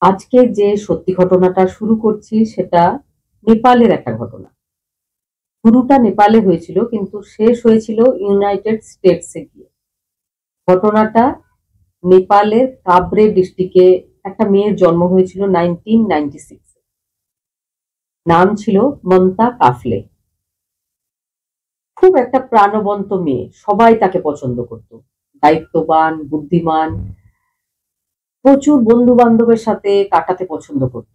আজকে যে সত্যি ঘটনাটা শুরু করছি সেটা নেপালের একটা ঘটনা। শুরুটা নেপালে হয়েছিল কিন্তু শেষ হয়েছিল ইউনাইটেড স্টেটসে গিয়ে। ঘটনাটা নেপালের কাবরে ডিস্ট্রিক্টে একটা মেয়ের জন্ম হয়েছিল 1996। নাম ছিল মমতা কাফলে। খুব একটা প্রাণবন্ত মেয়ে, সবাই তাকে পছন্দ করত। দায়িত্ববান, বুদ্ধিমান, প্রচুর বন্ধু বান্ধবের সাথে কাটাতে পছন্দ করত।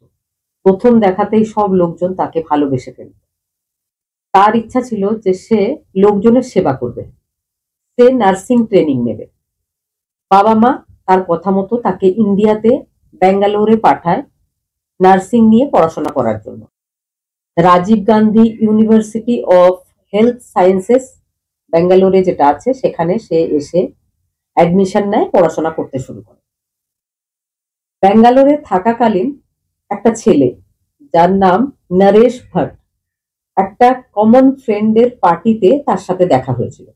প্রথম দেখাতেই সব লোকজন তাকে ভালোবেসে ফেলত। তার ইচ্ছা ছিল যে সে লোকজনের সেবা করবে, সে নার্সিং ট্রেনিং নেবে। বাবা মা তার কথা মতো তাকে ইন্ডিয়াতে ব্যাঙ্গালোরে পাঠায় নার্সিং নিয়ে পড়াশোনা করার জন্য। Rajiv Gandhi university of health sciences ব্যাঙ্গালোরে যেটা আছে সেখানে সে এসে অ্যাডমিশন নেয়, পড়াশোনা করতে শুরু করে। ব্যাঙ্গালোরে থাকাকালীন একটা ছেলে যার নাম নরেশ ভট্ট, একটা কমন ফ্রেন্ডের পার্টিতে তার সাথে দেখা হয়েছিল।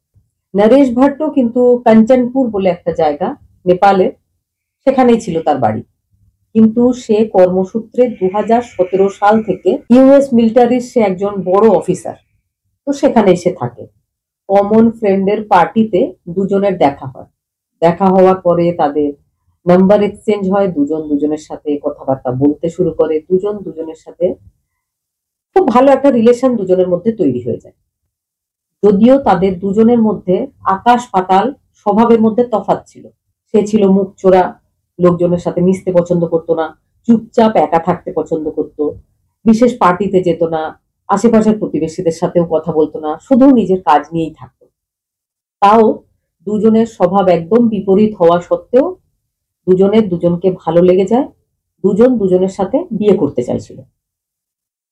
নরেশ ভট্ট কিন্তু কাঞ্চনপুর বলে একটা জায়গা নেপালের, সেখানেই ছিল তার বাড়ি। কিন্তু সে কর্মসূত্রে 2017 সাল থেকে ইউএস মিলিটারির সে একজন বড় অফিসার, তো সেখানেই সে থাকে। কমন ফ্রেন্ডের পার্টিতে দুজনের দেখা হয়। দেখা হওয়ার পরে তাদের নাম্বার এক্সচেঞ্জ হয়, দুজন দুজনের সাথে কথাবার্তা বলতে শুরু করে, দুজন দুজনের সাথে খুব ভালো একটা রিলেশন দুজনের মধ্যে তৈরি হয়ে যায়। যদিও তাদের দুজনের মধ্যে আকাশ পাতাল স্বভাবের মধ্যে তফাৎ ছিল। সে ছিল মুখ চোরা, লোকজনের সাথে মিশতে পছন্দ করতো না, চুপচাপ একা থাকতে পছন্দ করত, বিশেষ পার্টিতে যেত না, আশেপাশের প্রতিবেশীদের সাথেও কথা বলতো না, শুধু নিজের কাজ নিয়েই থাকতো। তাও দুজনের স্বভাব একদম বিপরীত হওয়া সত্ত্বেও দুজনের দুজনকে ভালো লেগে যায়, দুজন দুজনের সাথে বিয়ে করতে চাইছিল।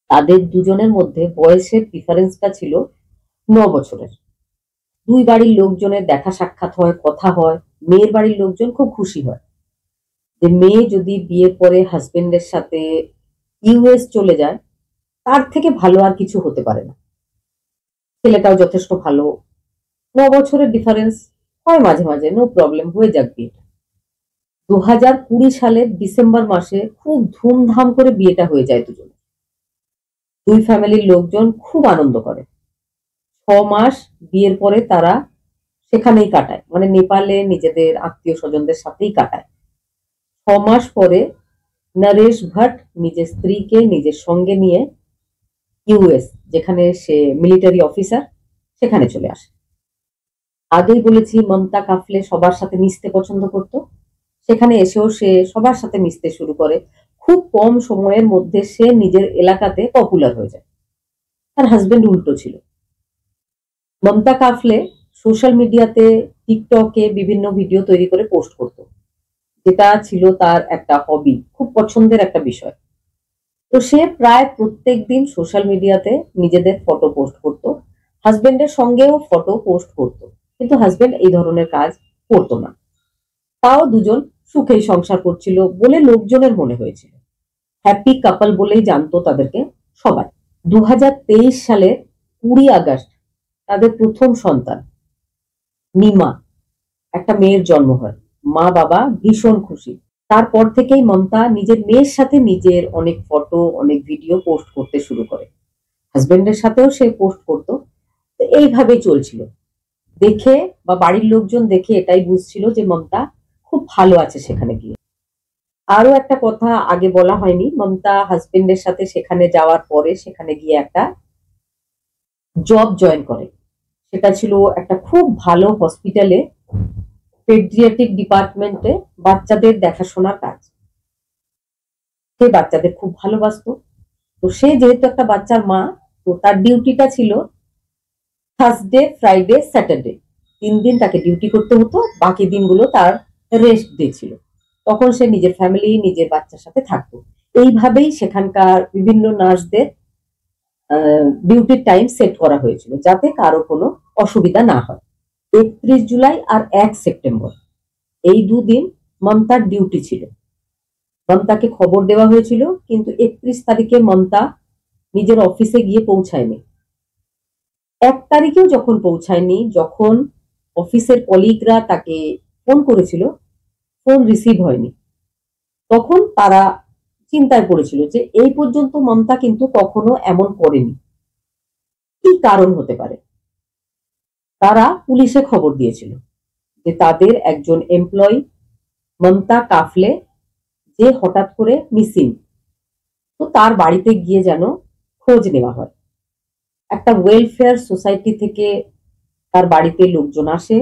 তাদের দুজনের মধ্যে বয়সের ডিফারেন্সটা ছিল 9 বছরের। দুই বাড়ির লোকজনের দেখা সাক্ষাৎ হয়, কথা হয়। মেয়ের বাড়ির লোকজন খুব খুশি হয় যে মেয়ে যদি বিয়ের পরে হাজবেন্ডের সাথে ইউএস চলে যায়, তার থেকে ভালো আর কিছু হতে পারে না। ছেলেটাও যথেষ্ট ভালো, 9 বছরের ডিফারেন্স হয় মাঝে মাঝে, নো প্রবলেম, হয়ে যাক বিয়েটা। 2020 সালের ডিসেম্বর মাসে খুব ধুমধাম করে বিয়েটা হয়ে যায় দুজনে। দুই ফ্যামিলির লোকজন খুব আনন্দ করে। 6 মাস বিয়ের পরে তারা সেখানেই কাটায়, মানে নেপালে নিজেদের আত্মীয় স্বজনদের সাথেই কাটায়। 6 মাস পরে নরেশ ভট্ট নিজের স্ত্রীকে নিজের সঙ্গে নিয়ে ইউএস, যেখানে সে মিলিটারি অফিসার, সেখানে চলে আসে। আগেই বলেছি মমতা কাফলে সবার সাথে মিশতে পছন্দ করত। সেখানে এসেও সে সবার সাথে মিশতে শুরু করে। খুব কম সময়ের মধ্যে সে নিজের এলাকাতে পপুলার হয়ে যায়। তার হাজবেন্ড উল্টো ছিল। মমতা কাফলে সোশ্যাল মিডিয়াতে, টিকটকে বিভিন্ন ভিডিও তৈরি করে পোস্ট করত, যেটা ছিল তার একটা হবি, খুব পছন্দের একটা বিষয়। তো সে প্রায় প্রত্যেক দিন সোশ্যাল মিডিয়াতে নিজেদের ফটো পোস্ট করত, হাজবেন্ডের সঙ্গেও ফটো পোস্ট করত, কিন্তু হাজবেন্ড এই ধরনের কাজ করতো না। তাও দুজন সুখেই সংসার করছিল বলে লোকজনের মনে হয়েছিল। হ্যাপি কাপল বলেই জানতো তাদেরকে সবাই। 2023 সালের 20 আগস্ট তাদের প্রথম সন্তান নিমা, একটা মেয়ের জন্ম হয়। মা বাবা ভীষণ খুশি। তারপর থেকেই মমতা নিজের মেয়ের সাথে নিজের অনেক ফটো, অনেক ভিডিও পোস্ট করতে শুরু করে। হাজবেন্ডের সাথেও সে পোস্ট করতো। এইভাবেই চলছিল। দেখে বা বাড়ির লোকজন দেখে এটাই বুঝছিল যে মমতা খুব ভালো আছে সেখানে গিয়ে। আরো একটা কথা আগে বলা হয়নি, মমতা হাজবেন্ডের সাথে সেখানে যাওয়ার পরে সেখানে গিয়ে একটা জব জয়েন করে। সেটা ছিল একটা খুব ভালো হসপিটালে, পেডিয়াট্রিক ডিপার্টমেন্টে বাচ্চাদের দেখাশোনার কাজ। সে বাচ্চাদের খুব ভালোবাসতো। তো সে যেহেতু একটা বাচ্চার মা, তো তার ডিউটিটা ছিল থার্সডে, ফ্রাইডে, স্যাটারডে, 3 দিন তাকে ডিউটি করতে হতো, বাকি দিনগুলো তার রেস্ট ডে ছিল। তখন সে নিজের ফ্যামিলি, নিজের বাচ্চার সাথে থাকতো। এইভাবেই সেখানকার বিভিন্ন নার্সদের ডিউটির টাইম সেট করা হয়েছিল, যাতে কারো কোনো অসুবিধা না হয়। 31 জুলাই আর 1 সেপ্টেম্বর এই দুদিন মমতার ডিউটি ছিল। মমতাকে খবর দেওয়া হয়েছিল, কিন্তু 31 তারিখে মমতা নিজের অফিসে গিয়ে পৌঁছায়নি। 1 তারিখেও যখন পৌঁছায়নি, যখন অফিসের কলিগরা তাকে ফোন করেছিল, ফোন রিসিভ হয়নি, তখন তারা চিন্তায় পড়েছিল যে এই পর্যন্ত মমতা কিন্তু কখনো এমন করেনি, কি কারণ হতে পারে। তারা পুলিশে খবর দিয়েছিল যে তাদের একজন এমপ্লয়ি মমতা কাফলে যে হঠাৎ করে মিসিং, তো তার বাড়িতে গিয়ে যেন খোঁজ নেওয়া হয়। একটা ওয়েলফেয়ার সোসাইটি থেকে তার বাড়িতে লোকজন আসে,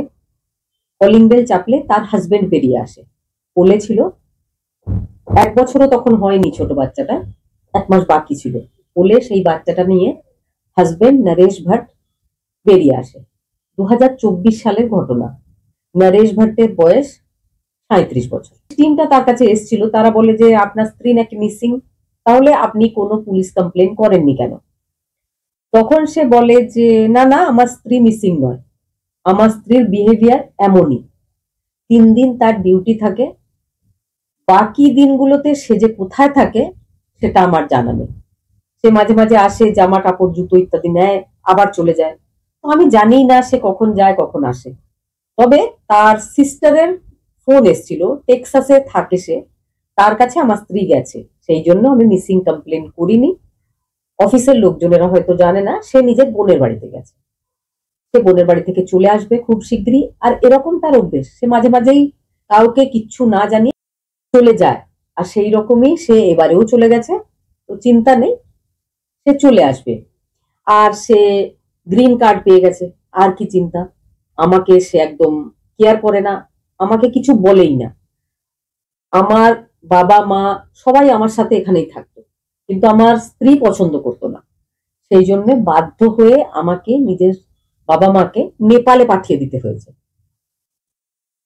কলিং বেল চাপলে তার হাজবেন্ড বেরিয়ে আসে। বলেছিল 1 বছরও তখন হয়নি, ছোট বাচ্চাটা 1 মাস বাকি ছিল। বলে সেই বাচ্চাটা নিয়ে হাজবেন্ড নরেশ ভাট বেরিয়ে আসে। 2024 সালের ঘটনা। নরেশ ভাটের বয়স 37 বছর। টিমটা তার কাছে এসেছিল, তারা বলে যে আপনার স্ত্রী নাকি মিসিং, তাহলে আপনি কোনো পুলিশ কমপ্লেন করেননি কেন? তখন সে বলে যে না না, আমার স্ত্রী মিসিং নয়, আমার স্ত্রীর বিহেভিয়ার এমনই, 3 দিন তার ডিউটি থাকে, বাকি দিনগুলোতে সে যে কোথায় থাকে সেটা আমার জানা নেই। সে মাঝে মাঝে আসে, জামা কাপড় জুতো ইত্যাদি নেয়, আবার চলে যায়। তো আমি জানি না সে কখন যায় কখন আসে। তবে তার সিস্টারের ফোন এসেছিল, টেক্সাসে থাকে সে, তার কাছে আমার স্ত্রী গেছে, সেই জন্য আমি মিসিং কমপ্লেন করিনি। অফিসের লোকজনেরা হয়তো জানে না সে নিজের বোনের বাড়িতে গেছে, সে বোনের বাড়ি থেকে চলে আসবে খুব শীঘ্রই। আর এরকম তার অভ্যেস, সে মাঝে মাঝেই কাউকে কিচ্ছু না জানিয়ে চলে যায়, আর সেই রকমই সে এবারেও চলে গেছে। তো চিন্তা নেই, সে চলে আসবে। আর সে গ্রিন কার্ড পেয়ে গেছে, আর কি চিন্তা। আমাকে সে একদম কেয়ার করে না, আমাকে কিছু বলেই না। আমার বাবা মা সবাই আমার সাথে এখানেই থাকতো, কিন্তু আমার স্ত্রী পছন্দ করতো না, সেই জন্য বাধ্য হয়ে আমাকে নিজের বাবা মাকে নেপালে পাঠিয়ে দিতে হয়েছে।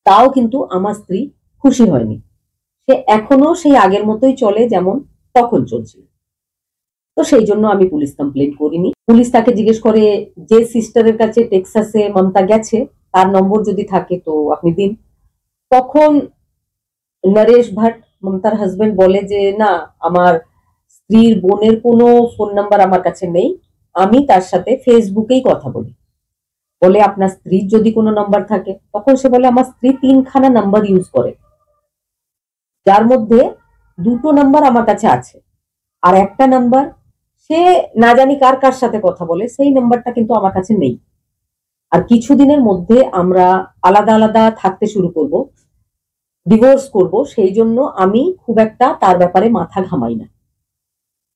তাও কিন্তু আমার স্ত্রী খুশি হয়নি, সে এখনো সেই আগের মতোই চলে যেমন তখন চলছিল। তো সেই জন্য আমি পুলিশ কমপ্লেন করিনি। পুলিশ তাকে জিজ্ঞেস করে যে সিস্টারের কাছে টেক্সাসে মমতা গেছে তার নম্বর যদি থাকে তো আপনি দিন। তখন নরেশ ভাট মমতার হাজবেন্ড বলে যে না, আমার স্ত্রীর বোনের কোনো ফোন নাম্বার আমার কাছে নেই, আমি তার সাথে ফেসবুকেই কথা বলি। বলে আপনার স্ত্রীর যদি কোনো নাম্বার থাকে, তখন সে বলে আমার স্ত্রী 3খানা নাম্বার ইউজ করে, যার মধ্যে 2টো নাম্বার আমার কাছে আছে, আর একটা নাম্বার সে না জানি কার কার সাথে কথা বলে, সেই নাম্বারটা কিন্তু আমার কাছে নেই। আর কিছুদিনের মধ্যে আমরা আলাদা আলাদা থাকতে শুরু করব, ডিভোর্স করব, সেই জন্য আমি খুব একটা তার ব্যাপারে মাথা ঘামাই না।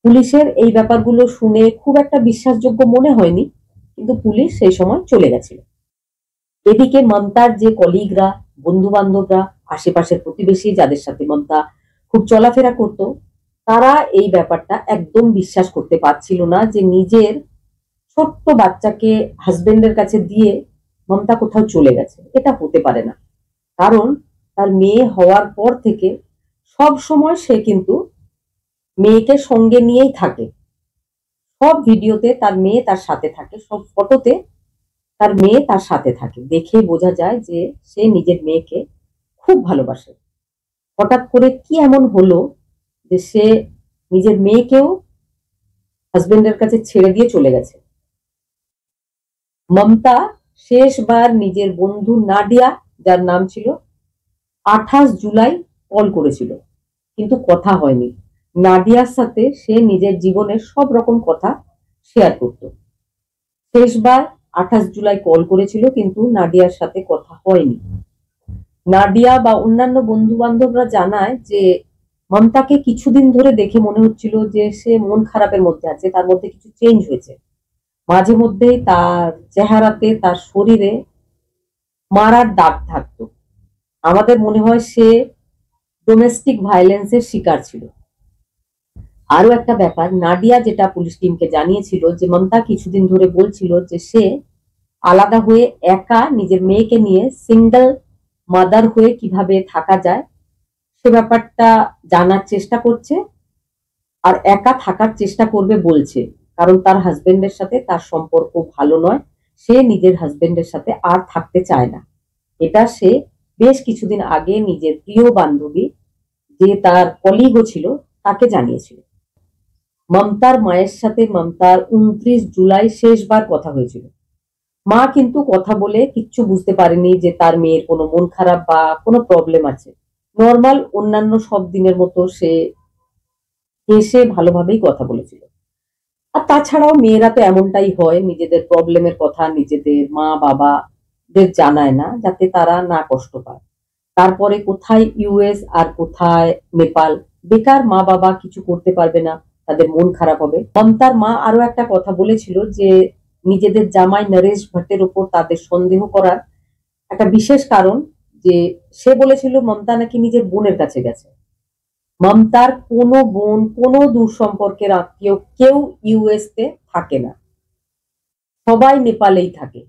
পুলিশের এই ব্যাপারগুলো শুনে খুব একটা বিশ্বাসযোগ্য মনে হয়নি, কিন্তু পুলিশ সেই সময় চলে গেছিল। এদিকে মমতার যে কলিগরা, বন্ধু বান্ধবরা, আশেপাশের প্রতিবেশী যাদের সাথে মমতা খুব চলাফেরা করত, তারা এই ব্যাপারটা একদম বিশ্বাস করতে পারছিল না যে নিজের ছোট্ট বাচ্চাকে হাজবেন্ডের কাছে দিয়ে মমতা কোথাও চলে গেছে। এটা হতে পারে না, কারণ তার মেয়ে হওয়ার পর থেকে সব সময় সে কিন্তু মেয়েকে সঙ্গে নিয়েই থাকে। সব ভিডিওতে তার মেয়ে তার সাথে থাকে, সব ফটোতে তার মেয়ে তার সাথে থাকে, দেখে বোঝা যায় যে সে নিজের মেয়েকে খুব ভালোবাসে। হঠাৎ করে কি এমন হলো যে সে নিজের মেয়েকেও হাজবেন্ডের কাছে ছেড়ে দিয়ে চলে গেছে। মমতা শেষবার নিজের বন্ধু নাডিয়া, যার নাম ছিল, 28 জুলাই কল করেছিল, কিন্তু কথা হয়নি। নাডিয়ার সাথে সে নিজের জীবনের সব রকম কথা শেয়ার করত। শেষবার 28 জুলাই কল করেছিল, কিন্তু নাডিয়ার সাথে কথা হয়নি। নাডিয়া বা অন্যান্য বন্ধু বান্ধবরা জানায় যে মমতাকে কিছুদিন ধরে দেখে মনে হচ্ছিল যে সে মন খারাপের মধ্যে আছে, তার মধ্যে কিছু চেঞ্জ হয়েছে। মাঝে মধ্যেই তার চেহারাতে, তার শরীরে মারার দাগ থাকতো। আমাদের মনে হয় সে ডোমেস্টিক ভায়োলেন্সের শিকার ছিল। আরো একটা ব্যাপার, নাডিয়া যেটা পুলিশ টিমকে জানিয়েছিল যে মমতা কিছুদিন ধরে বলছিল যে সে আলাদা হয়ে একা নিজের মেয়েকে নিয়ে সিঙ্গেল মাদার হয়ে কিভাবে থাকা যায় সে ব্যাপারটা জানার চেষ্টা করছে, আর একা থাকার চেষ্টা করবে বলছে, কারণ তার হাজবেন্ডের সাথে তার সম্পর্ক ভালো নয়, সে নিজের হাজবেন্ডের সাথে আর থাকতে চায় না। এটা সে বেশ কিছুদিন আগে নিজের প্রিয় বান্ধবী, যে তার কলিগও ছিল, তাকে জানিয়েছিল। মমতার মায়ের সাথে মমতার 29 জুলাই শেষবার কথা হয়েছিল। মা কিন্তু কথা বলে কিচ্ছু বুঝতে পারেনি যে তার মেয়ের কোনো মন খারাপ বা কোনো প্রবলেম আছে। নর্মাল অন্যান্য সব দিনের মতো সে হেসে ভালোভাবেই কথা বলেছিল। আর তাছাড়াও মেয়েরা তো এমনটাই হয়, নিজেদের প্রবলেমের কথা নিজেদের মা বাবাদের জানায় না, যাতে তারা না কষ্ট পায়। তারপরে কোথায় ইউএস আর কোথায় নেপাল, বেকার মা বাবা কিছু করতে পারবে না, তাদের মন খারাপ হবে। মমতার মা আরো একটা কথা বলেছিল যে নিজেদের জামাই নরেশ ভট্টের উপর তাদের সন্দেহ করার একটা বিশেষ কারণ, যে সে বলেছিল মমতা নাকি নিজের বোনের কাছে গেছে। মমতার কোনো বোন, কোনো দূর সম্পর্কের আত্মীয় কেউ ইউএস তে থাকে না, সবাই নেপালেই থাকে,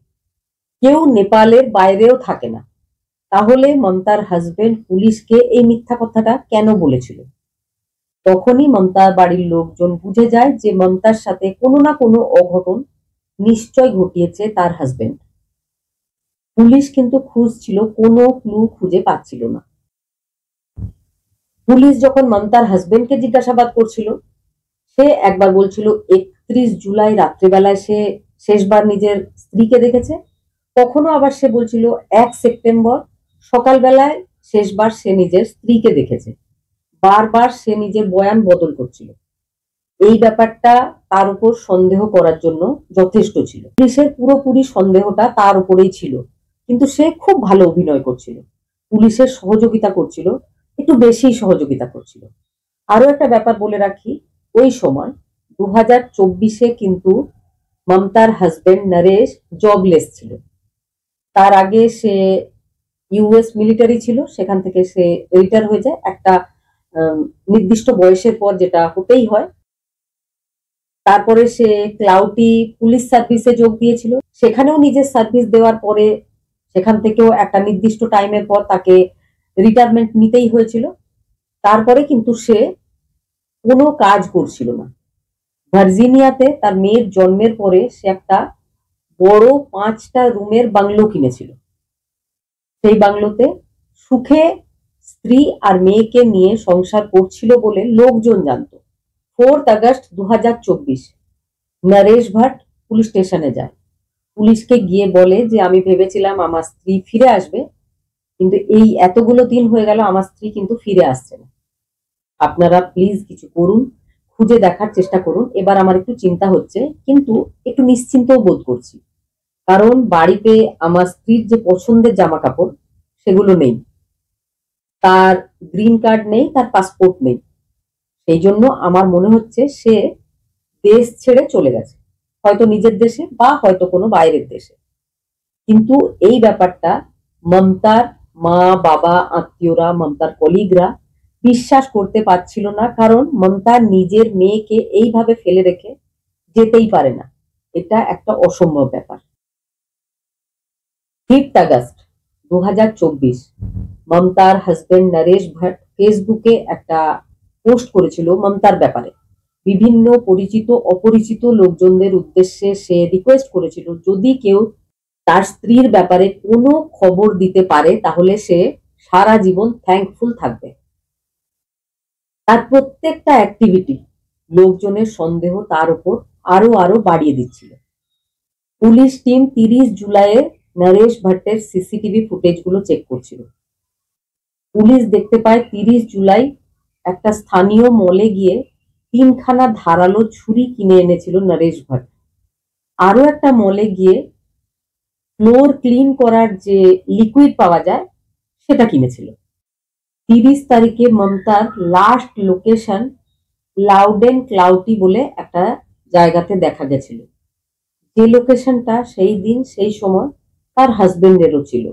কেউ নেপালের বাইরেও থাকে না। তাহলে মমতার হাজবেন্ড পুলিশকে এই মিথ্যা কথাটা কেন বলেছিল? তখনই মমতার বাড়ির লোকজন বুঝে যায় যে মমতার সাথে কোনো না কোনো অঘটন নিশ্চয় ঘটিয়েছে তার হাজবেন্ড। পুলিশ কিন্তু খুঁজছিল, কোনো ক্লু খুঁজে পাচ্ছিল না। পুলিশ যখন মমতার হাজবেন্ডকে জিজ্ঞাসাবাদ করছিল, সে একবার বলছিল 31 জুলাই রাত্রিবেলায় সে শেষবার নিজের স্ত্রীকে দেখেছে, কখনো আবার সে বলছিল 1 সেপ্টেম্বর সকালবেলায় শেষবার সে নিজের স্ত্রীকে দেখেছে। বারবার সে নিজের বয়ান বদল করছিল। এই ব্যাপারটা তার উপর সন্দেহ করার জন্য যথেষ্ট ছিল। পুলিশের পুরোপুরি সন্দেহটা তার উপরেই ছিল, কিন্তু সে খুব ভালো অভিনয় করছিল, পুলিশের সহযোগিতা করছিল, একটু বেশি সহযোগিতা করছিল। আরো একটা ব্যাপার বলে রাখি, ওই সময় 2024-এ কিন্তু মমতার হাজবেন্ড নরেশ জবলেস ছিল। তার আগে সে ইউএস মিলিটারি ছিল, সেখান থেকে সে রিটায়ার হয়ে যায় একটা নির্দিষ্ট বয়সের পর, যেটা হতেই হয়। তারপরে সে ক্লাউটি পুলিশ সার্ভিসে যোগ দিয়েছিল, সেখানেও নিজের সার্ভিস দেওয়ার পরে সেখান থেকেও একটা নির্দিষ্ট টাইমের পর তাকে রিটায়ারমেন্ট নিতেই হয়েছিল। তারপরে কিন্তু সে কোনো কাজ করছিল না। ভার্জিনিয়াতে তার মেয়ের জন্মের পরে সে একটা বড় 5টা রুমের বাংলো কিনেছিল। সেই বাংলোতে সুখে স্ত্রী আর মেয়েকে নিয়ে সংসার করছিল বলে লোকজন জানতো। 4 আগস্ট 2024 নরেশ ভাট পুলিশ স্টেশনে যায়, পুলিশকে গিয়ে বলে যে আমি ভেবেছিলাম আমার স্ত্রী ফিরে আসবে, কিন্তু এই এতগুলো দিন হয়ে গেল আমার স্ত্রী কিন্তু ফিরে আসছে না, আপনারা প্লিজ কিছু করুন, খুঁজে দেখার চেষ্টা করুন। এবার আমার একটু চিন্তা হচ্ছে, কিন্তু একটু নিশ্চিন্তও বোধ করছি, কারণ বাড়িতে আমার স্ত্রীর যে পছন্দের জামা কাপড় সেগুলো নেই, তার গ্রিন কার্ড নেই, তার পাসপোর্ট নেই, সেই জন্য আমার মনে হচ্ছে সে দেশ ছেড়ে চলে গেছে, হয়তো নিজের দেশে বা হয়তো কোনো বাইরের দেশে। কিন্তু এই ব্যাপারটা মমতার মা বাবা, আত্মীয়রা, মমতার কলিগরা বিশ্বাস করতে পারছিল না, কারণ মমতা নিজের মেয়েকে এইভাবে ফেলে রেখে যেতেই পারে না, এটা একটা অসম্ভব ব্যাপার। 5 আগস্ট 2024 মমতার হাজবেন্ড নরেশ ভাট ফেসবুকে একটা পোস্ট করেছিল মমতার ব্যাপারে। বিভিন্ন পরিচিত অপরিচিত লোকজনদের উদ্দেশ্যে সে রিকোয়েস্ট করেছিল যদি কেউ তার স্ত্রীর ব্যাপারে কোনো খবর দিতে পারে তাহলে সে সারা জীবন থ্যাঙ্কফুল থাকবে। তার প্রত্যেকটা অ্যাক্টিভিটি লোকজনের সন্দেহ তার উপর আরো আরো বাড়িয়ে দিচ্ছিল। পুলিশ টিম 30 জুলাইয়ে নরেশ ভট্টের সিসিটিভি ফুটেজগুলো চেক করছিল। পুলিশ দেখতে পায় 30 জুলাই একটা স্থানীয় মলে গিয়ে 3খানা ধারালো ছুরি কিনে এনেছিল নরেশ ভট্ট। আরো একটা মলে গিয়ে ফ্লোর ক্লিন করার যে লিকুইড পাওয়া যায় সেটা কিনেছিল। 30 তারিখে মমতার লাস্ট লোকেশন লাউডেন ক্লাউটি বলে একটা জায়গাতে দেখা গেছিল, যে লোকেশনটা সেই দিন সেই সময় তার হাজবেন্ডেরও ছিল,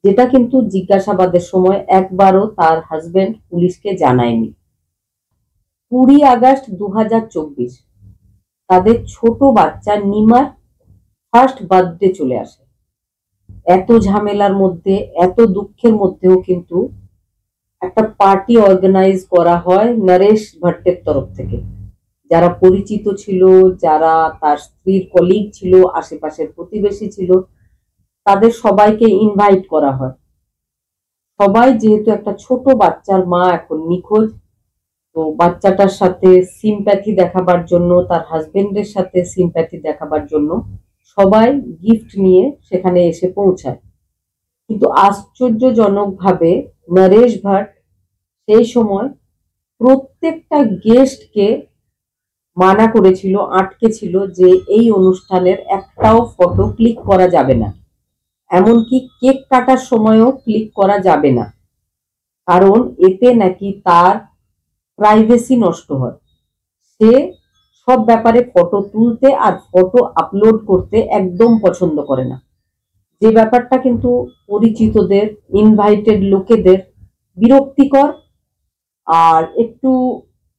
যেটা কিন্তু জিজ্ঞাসাবাদের সময় একবারও তার হাজবেন্ড পুলিশকে জানায়নি। 20 আগস্ট 2024 তাদের ছোট বাচ্চা নিমার ফার্স্ট বার্থডে চলে আসে। এত ঝামেলার মধ্যে, এত দুঃখের মধ্যেও কিন্তু একটা পার্টি অর্গানাইজ করা হয় নরেশ ভট্টের তরফ থেকে। যারা পরিচিত ছিল, যারা তার স্ত্রীর কলিগ ছিল, আশেপাশের প্রতিবেশী ছিল, তাদের সবাইকে ইনভাইট করা হয়। সবাই যেহেতু একটা ছোট বাচ্চার মা এখন নিখোঁজ, তো বাচ্চাটার সাথে সিম্প্যাথি দেখাবার জন্য, তার হাজবেন্ডের সাথে সিম্প্যাথি দেখাবার জন্য সবাই গিফট নিয়ে সেখানে এসে পৌঁছায়। কিন্তু আশ্চর্যজনকভাবে নরেশ ভাট সেই সময় প্রত্যেকটা গেস্টকে মানা করেছিল, আটকে ছিল যে এই অনুষ্ঠানের একটাও ফটো ক্লিক করা যাবে না, এমনকি কেক কাটার সময়ও ক্লিক করা যাবে না, কারণ এতে নাকি তার প্রাইভেসি নষ্ট হয়। সে সব ব্যাপারে ফটো তুলতে আর ফটো আপলোড করতে একদম পছন্দ করে না, যে ব্যাপারটা কিন্তু পরিচিতদের, ইনভাইটেড লোকেদের বিরক্তিকর আর একটু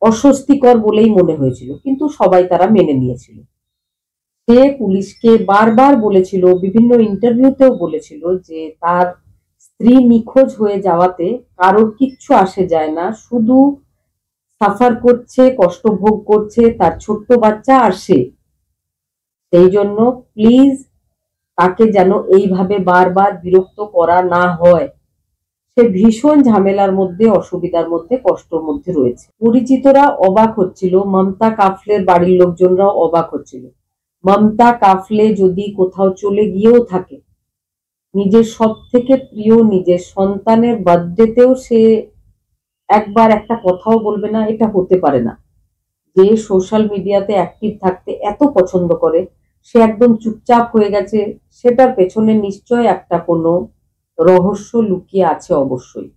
অস্বস্তিকর বলেই মনে হয়েছিল, কিন্তু সবাই তারা মেনে নিয়েছিল। সে পুলিশকে বারবার বলেছিল, বিভিন্ন ইন্টারভিউতেও বলেছিল যে তার স্ত্রী নিখোঁজ হয়ে যাওয়াতে কারোর কিচ্ছু আসে যায় না, শুধু সাফার করছে, কষ্ট ভোগ করছে তার ছোট্ট বাচ্চা আর সে। সেই জন্য প্লিজ তাকে যেন এইভাবে বারবার বিরক্ত করা না হয়। সে ভীষণ ঝামেলার মধ্যে, অসুবিধার মধ্যে, কষ্টর মধ্যে রয়েছে। পরিচিতরা অবাক হচ্ছিল, মমতা কাফলের বাড়ির লোকজনরাও অবাক হচ্ছিল। মমতা কাফলে যদি কোথাও চলে গিয়েও থাকে, নিজের সব থেকে প্রিয় নিজের সন্তানের বার্থডেতেও সে একবার একটা কথাও বলবে না, এটা হতে পারে না। যে সোশ্যাল মিডিয়াতে অ্যাক্টিভ থাকতে এত পছন্দ করে, সে একদম চুপচাপ হয়ে গেছে, সেটার পেছনে নিশ্চয় একটা কোনো রহস্য লুকিয়ে আছে অবশ্যই।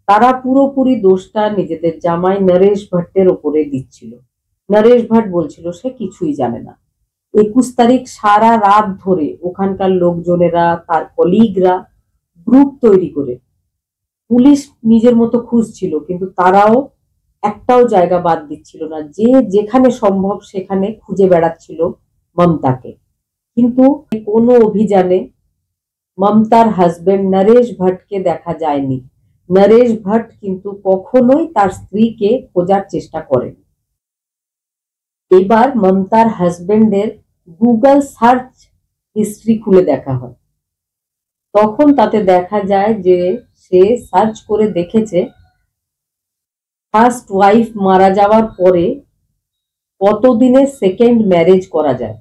তারা পুরোপুরি দোষটা নিজেদের জামাই নরেশ ভট্টের ওপরে দিচ্ছিল। নরেশ ভট্ট বলছিল সে কিছুই জানে না। 21 তারিখ সারা রাত ধরে ওখানকার লোকজনেরা, তার কলিগরা গ্রুপ তৈরি করে পুলিশ নিজের মতো খুঁজছিল, কিন্তু তারাও একটাও জায়গা বাদ দিচ্ছিল না, যে যেখানে সম্ভব সেখানে খুঁজে বেড়াচ্ছিল মমতাকে। কিন্তু কোনো অভিযানে মমতার হাজবেন্ড নরেশ ভট্টকে দেখা যায়নি। নরেশ ভট্ট কিন্তু কখনোই তার স্ত্রীকে খোঁজার চেষ্টা করেন। এবার মমতার হাজবেন্ডের গুগল সার্চ হিস্ট্রি খুলে দেখা হয়, তখন তাতে দেখা যায় যে সে সার্চ করে দেখেছে ফার্স্ট ওয়াইফ মারা যাওয়ার পরে কতদিনে সেকেন্ড ম্যারেজ করা যায়।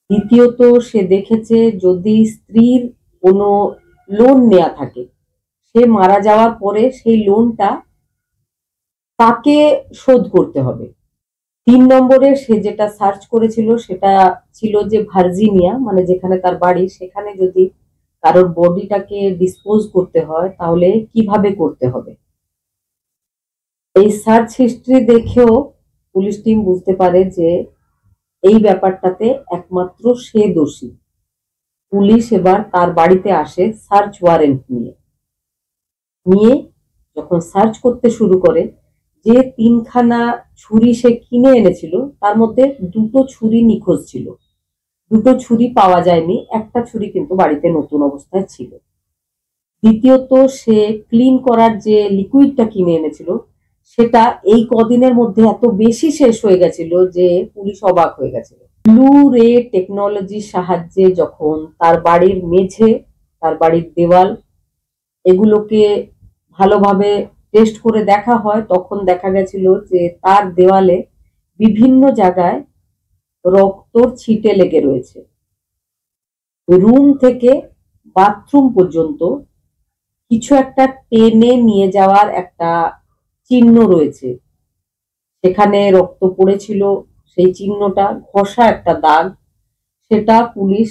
দ্বিতীয়ত সে দেখেছে যদি স্ত্রীর কোনো লোন নেওয়া থাকে, সে মারা যাওয়ার পরে সেই লোনটা তাকে শোধ করতে হবে। 3 নম্বরে সে যেটা সার্চ করেছিল সেটা ছিল যে ভার্জিনিয়া, মানে যেখানে তার বাড়ি, সেখানে যদি কারোর বডিটাকে ডিসপোজ করতে হয় তাহলে কিভাবে করতে হবে। এই সার্চ হিস্ট্রি দেখেও পুলিশ টিম বুঝতে পারে যে এই ব্যাপারটাতে একমাত্র সে দোষী। পুলিশ এবার তার বাড়িতে আসে সার্চ ওয়ারেন্ট নিয়ে যখন সার্চ করতে শুরু করে, যে 3খানা ছুরি সে কিনে এনেছিল তার মধ্যে 2টো ছুরি নিখোঁজ ছিল, 2টো ছুরি পাওয়া যায়নি, একটা ছুরি কিন্তু বাড়িতে নতুন অবস্থায় ছিল। দ্বিতীয়ত সে ক্লিন করার যে লিকুইডটা কিনে এনেছিল সেটা এই কদিনের মধ্যে এত বেশি শেষ হয়ে গেছিল যে পুলিশ অবাক হয়ে গেছিল। ব্লু রে টেকনোলজির সাহায্যে যখন তার বাড়ির মেঝে, তার বাড়ির দেওয়াল এগুলোকে ভালোভাবে টেস্ট করে দেখা হয়, তখন দেখা গেছিল যে তার দেওয়ালে বিভিন্ন জায়গায় রক্তর ছিটে লেগে রয়েছে। রুম থেকে বাথরুম পর্যন্ত কিছু একটা টেনে নিয়ে যাওয়ার একটা চিহ্ন রয়েছে, সেখানে রক্ত পড়েছিল, সেই চিহ্নটা ঘষা একটা দাগ, সেটা পুলিশ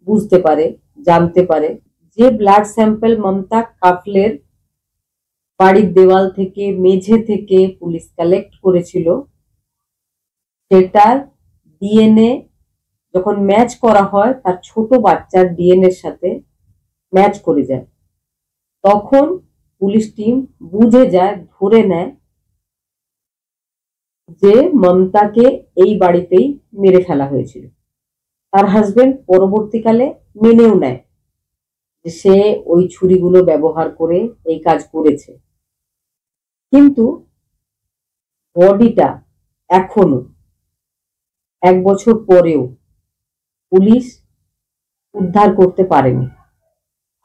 বুঝতে পারে, জানতে পারে। যে ব্লাড স্যাম্পল মমতা কাফলের বাড়ির দেওয়াল থেকে, মেঝে থেকে পুলিশ কালেক্ট করেছিল, সেটার ডিএনএ যখন ম্যাচ করা হয় তার ছোট বাচ্চার ডিএনএ এর সাথে ম্যাচ করে যায়, তখন পুলিশ টিম বুঝে যায়, ধরে নেয় যে মমতাকে এই বাড়িতেই মেরে ফেলা হয়েছিল। তার হাজবেন্ড পরবর্তীকালে মেনেও নেয় যে সে ওই ছুরিগুলো ব্যবহার করে এই কাজ করেছে, কিন্তু বডিটা এখনো 1 বছর পরেও পুলিশ উদ্ধার করতে পারেনি,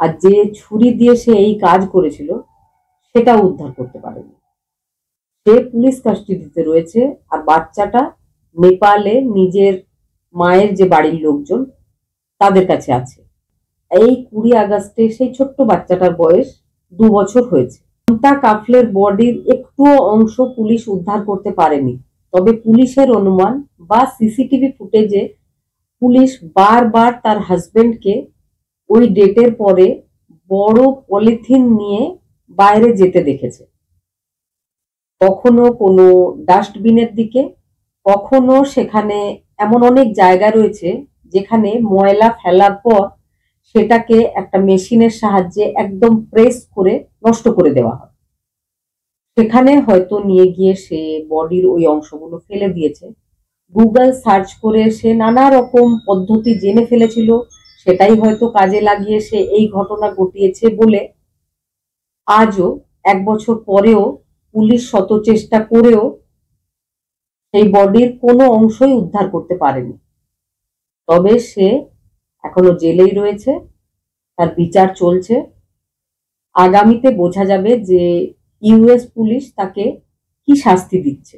আর যে ছুরি দিয়ে সে এই কাজ করেছিল সেটাও উদ্ধার করতে পারেনি। সে পুলিশ কাস্টডিতে রয়েছে, আর বাচ্চাটা নেপালে নিজের মায়ের যে বাড়ির লোকজন তাদের কাছে আছে। এই 20 আগস্টে সেই ছোট্ট বাচ্চাটার বয়স 2 বছর হয়েছে। শান্তা কাফলের বডির একটুও অংশ পুলিশ উদ্ধার করতে পারেনি, তবে পুলিশের অনুমান বা সিসিটিভি ফুটেজে পুলিশ বারবার তার হাজবেন্ডকে ওই ডেটের পরে বড় পলিথিন নিয়ে বাইরে যেতে দেখেছে, কখনো কোনো ডাস্টবিনের দিকে, কখনো সেখানে এমন অনেক জায়গা রয়েছে যেখানে ময়লা ফেলার পর সেটাকে একটা মেশিনের সাহায্যে একদম প্রেস করে নষ্ট করে দেওয়া হয়, সেখানে হয়তো নিয়ে গিয়ে সে বডির ওই অংশগুলো ফেলে দিয়েছে। গুগল সার্চ করে সে নানা রকম পদ্ধতি জেনে ফেলেছিল, সেটাই হয়তো কাজে লাগিয়ে সে এই ঘটনা ঘটিয়েছে বলে আজও 1 বছর পরেও পুলিশ শত চেষ্টা করেও সেই বডির কোনো অংশই উদ্ধার করতে পারেনি। তবে সে এখনো জেলেই রয়েছে, তার বিচার চলছে। আগামীতে বোঝা যাবে যে ইউএস পুলিশ তাকে কি শাস্তি দিচ্ছে।